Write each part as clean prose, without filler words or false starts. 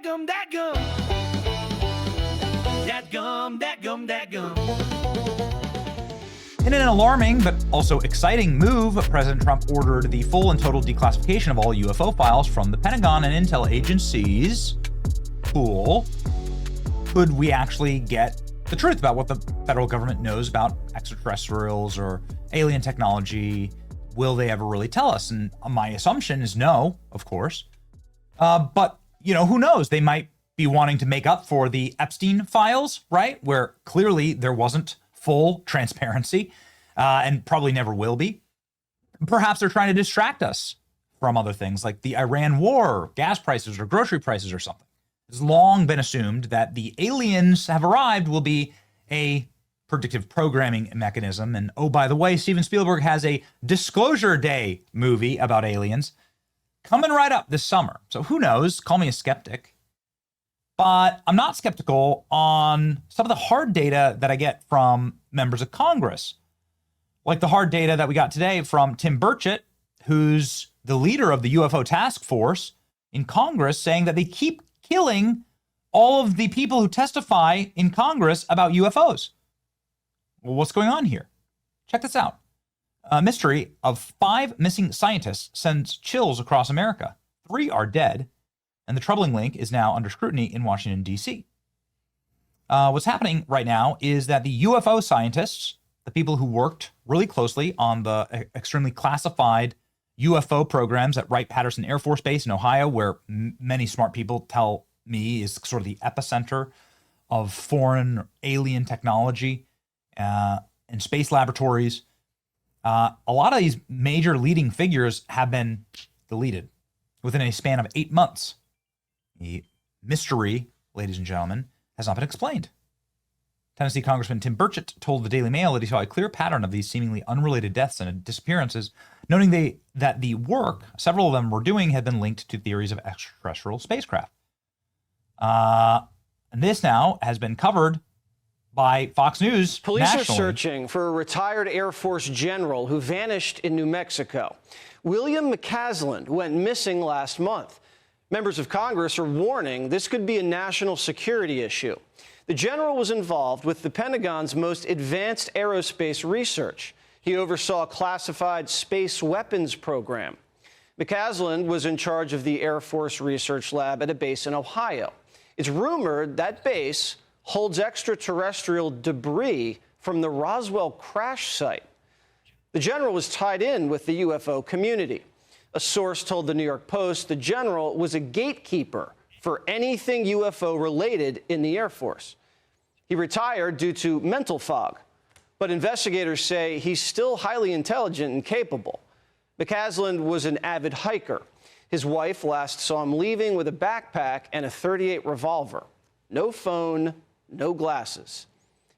dadgum, dadgum. Dadgum, dadgum, dadgum. In an alarming but also exciting move, President Trump ordered the full and total declassification of all UFO files from the Pentagon and intel agencies. Cool. Could we actually get the truth about what the federal government knows about extraterrestrials or alien technology? Will they ever really tell us? And my assumption is no, of course. But, who knows? They might be wanting to make up for the Epstein files, right? Where clearly there wasn't full transparency and probably never will be. Perhaps they're trying to distract us from other things like the Iran war, gas prices, or grocery prices or something. It's long been assumed that the aliens have arrived will be a predictive programming mechanism. And oh, by the way, Steven Spielberg has a Disclosure Day movie about aliens coming right up this summer. So who knows? Call me a skeptic. But I'm not skeptical on some of the hard data that I get from members of Congress. Like the hard data that we got today from Tim Burchett, who's the leader of the UFO task force in Congress, saying that they keep killing all of the people who testify in Congress about UFOs. Well, what's going on here? Check this out. A mystery of 5 missing scientists sends chills across America. 3 are dead, and the troubling link is now under scrutiny in Washington, D.C. What's happening right now is that the UFO scientists, the people who worked really closely on the extremely classified UFO programs at Wright-Patterson Air Force Base in Ohio, where many smart people tell me is sort of the epicenter of foreign alien technology and space laboratories. A lot of these major leading figures have been deleted within a span of 8 months. The mystery, ladies and gentlemen, has not been explained. Tennessee Congressman Tim Burchett told the Daily Mail that he saw a clear pattern of these seemingly unrelated deaths and disappearances, noting that the work several of them were doing had been linked to theories of extraterrestrial spacecraft. And this now has been covered by Fox News Police nationally. are searching for a retired Air Force general who vanished in New Mexico. William McCasland went missing last month. Members of Congress are warning this could be a national security issue. The general was involved with the Pentagon's most advanced aerospace research. He oversaw a classified space weapons program. McCasland was in charge of the Air Force Research Lab at a base in Ohio. It's rumored that base holds extraterrestrial debris from the Roswell crash site. The general was tied in with the UFO community. A source told the New York Post the general was a gatekeeper for anything UFO related in the Air Force. He retired due to mental fog, but investigators say he's still highly intelligent and capable. McCasland was an avid hiker. His wife last saw him leaving with a backpack and a .38 revolver. No phone, no glasses.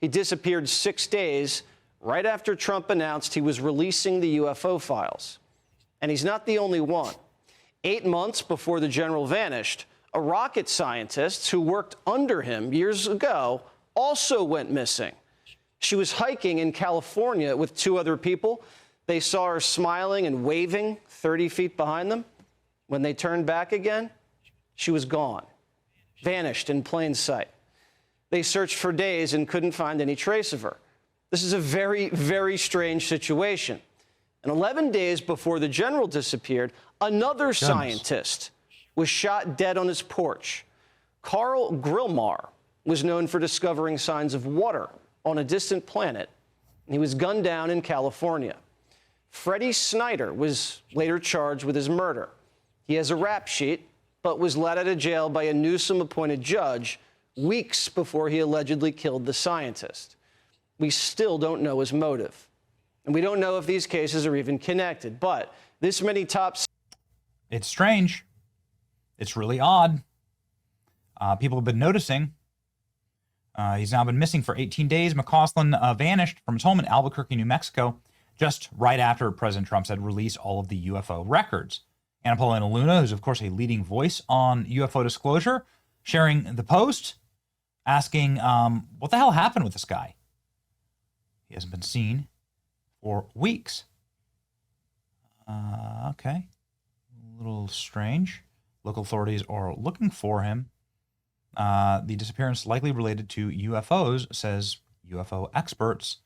He disappeared 6 days right after Trump announced he was releasing the UFO files. And he's not the only one. 8 months before the general vanished, a rocket scientist who worked under him years ago also went missing. She was hiking in California with 2 other people. They saw her smiling and waving 30 feet behind them. When they turned back again, she was gone, vanished in plain sight. They searched for days and couldn't find any trace of her. This is a very, very strange situation. And 11 days before the general disappeared, another scientist was shot dead on his porch. Carl Grillmar was known for discovering signs of water on a distant planet, and he was gunned down in California. Freddie Snyder was later charged with his murder. He has a rap sheet, but was let out of jail by a Newsom-appointed judge weeks before he allegedly killed the scientist. We still don't know his motive. And we don't know if these cases are even connected, but this many top... It's strange. It's really odd. People have been noticing. He's now been missing for 18 days. McCasland vanished from his home in Albuquerque, New Mexico, just right after President Trump had released all of the UFO records. Anna Paulina Luna, who's of course a leading voice on UFO disclosure, sharing the post, asking, what the hell happened with this guy? He hasn't been seen for weeks. Okay. A little strange. Local authorities are looking for him. The disappearance likely related to UFOs, says UFO experts.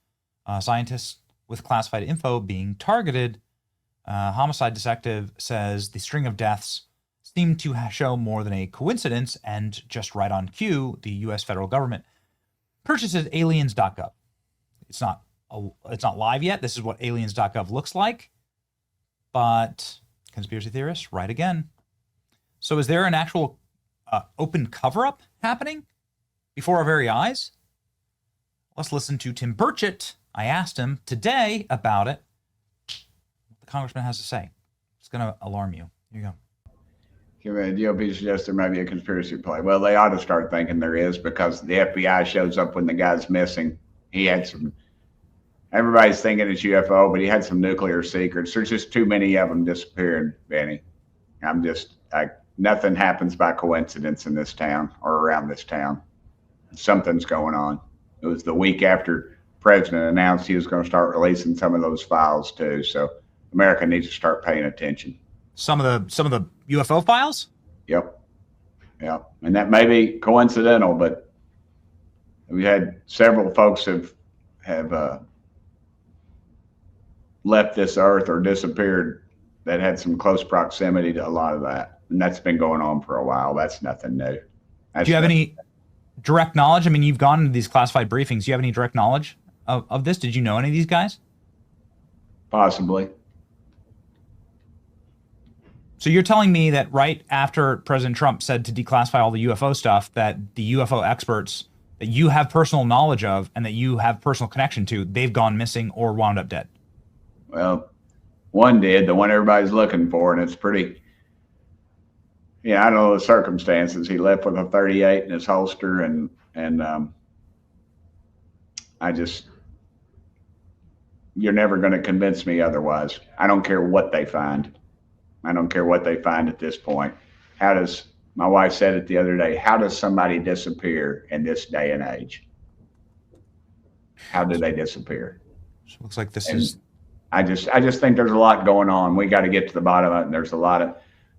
Scientists with classified info being targeted. Homicide detective says the string of deaths seem to show more than a coincidence, and just right on cue, the U.S. federal government purchases aliens.gov. It's not live yet. This is what aliens.gov looks like, but conspiracy theorists, right again. So is there an actual open cover-up happening before our very eyes? Let's listen to Tim Burchett. I asked him today about it. What the congressman has to say. It's going to alarm you. Here you go. The GOP suggests there might be a conspiracy play. Well, they ought to start thinking there is, because the FBI shows up when the guy's missing. He had some, everybody's thinking it's UFO, but he had some nuclear secrets. There's just too many of them disappearing, Benny. Nothing happens by coincidence in this town or around this town. Something's going on. It was the week after the president announced he was going to start releasing some of those files too. So America needs to start paying attention. Some of the UFO files? Yep. And that may be coincidental, but we had several folks have left this earth or disappeared that had some close proximity to a lot of that. And that's been going on for a while. That's nothing new. Do you have any direct knowledge? I mean, you've gone into these classified briefings. Do you have any direct knowledge of this? Did you know any of these guys? Possibly. So you're telling me that right after President Trump said to declassify all the UFO stuff, that the UFO experts that you have personal knowledge of and that you have personal connection to, they've gone missing or wound up dead? Well, one did, the one everybody's looking for, and it's pretty, I don't know the circumstances. He left with a 38 in his holster, and you're never going to convince me otherwise. I don't care what they find. I don't care what they find at this point. My wife said it the other day, how does somebody disappear in this day and age? How do they disappear? So it looks like this and is. I just think there's a lot going on. We got to get to the bottom of it.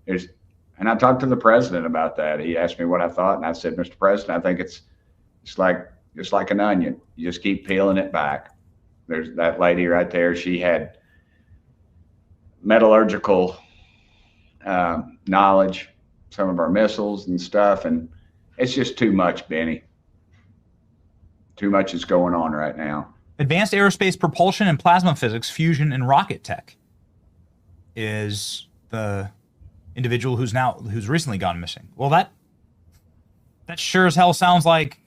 And and I talked to the president about that. He asked me what I thought, and I said, Mr. President, I think it's like an onion. You just keep peeling it back. There's that lady right there. She had metallurgical knowledge, some of our missiles and stuff, and it's just too much, Benny. Too much is going on right now. Advanced aerospace propulsion and plasma physics, fusion and rocket tech is the individual who's recently gone missing. Well, that sure as hell sounds like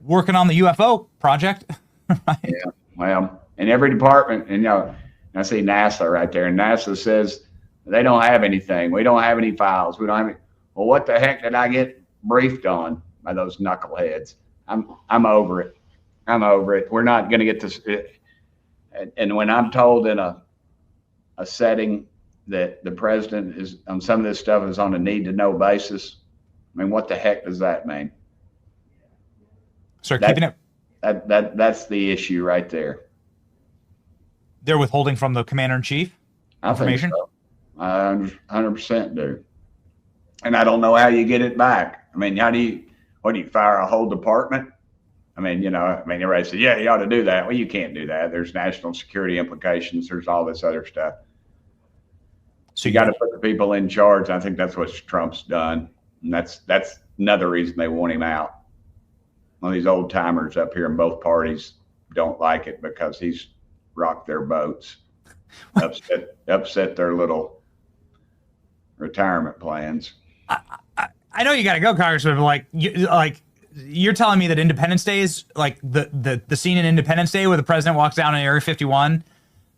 working on the UFO project. Right? Yeah. Well, in every department, and I see NASA right there, and NASA says they don't have anything. We don't have any files. We don't have any. Well, what the heck did I get briefed on by those knuckleheads? I'm over it. I'm over it. We're not going to get this. And when I'm told in a setting that the president is on some of this stuff is on a need to know basis, I mean, what the heck does that mean? Start keeping it. That's the issue right there. They're withholding from the commander in chief information. I think so. 100% do. And I don't know how you get it back. I mean, what do you fire a whole department? I mean, everybody says, yeah, you ought to do that. Well, you can't do that. There's national security implications. There's all this other stuff. So you got to put the people in charge. I think that's what Trump's done. And that's another reason they want him out. Well, these old timers up here in both parties don't like it because he's rocked their boats, upset their little retirement plans. I know you got to go, Congressman, but you're telling me that Independence Day is like the scene in Independence Day where the president walks down in Area 51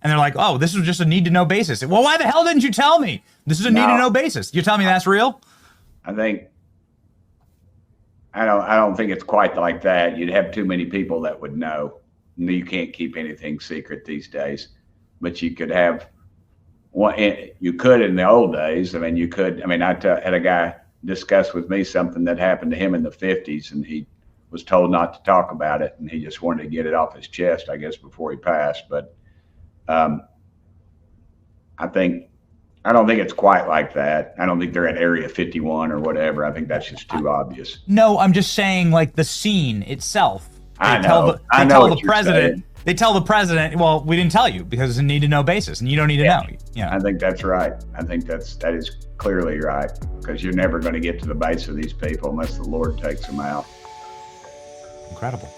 and they're like, oh, this was just a need to know basis. Well, why the hell didn't you tell me? This is a need to know basis. You're telling me that's real? I don't think it's quite like that. You'd have too many people that would know. You can't keep anything secret these days, but you could have you could in the old days. I mean, you could. I mean, I had a guy discuss with me something that happened to him in the 50s, and he was told not to talk about it, and he just wanted to get it off his chest, I guess, before he passed. But I think I don't think it's quite like that. I don't think they're at Area 51 or whatever. I think that's just too obvious. No, I'm just saying, like, the scene itself. I know what you're saying. They tell the president, well, we didn't tell you because it's a need to know basis, and you don't need to know. I think that's right. I think that is clearly right, because you're never going to get to the base of these people unless the Lord takes them out. Incredible.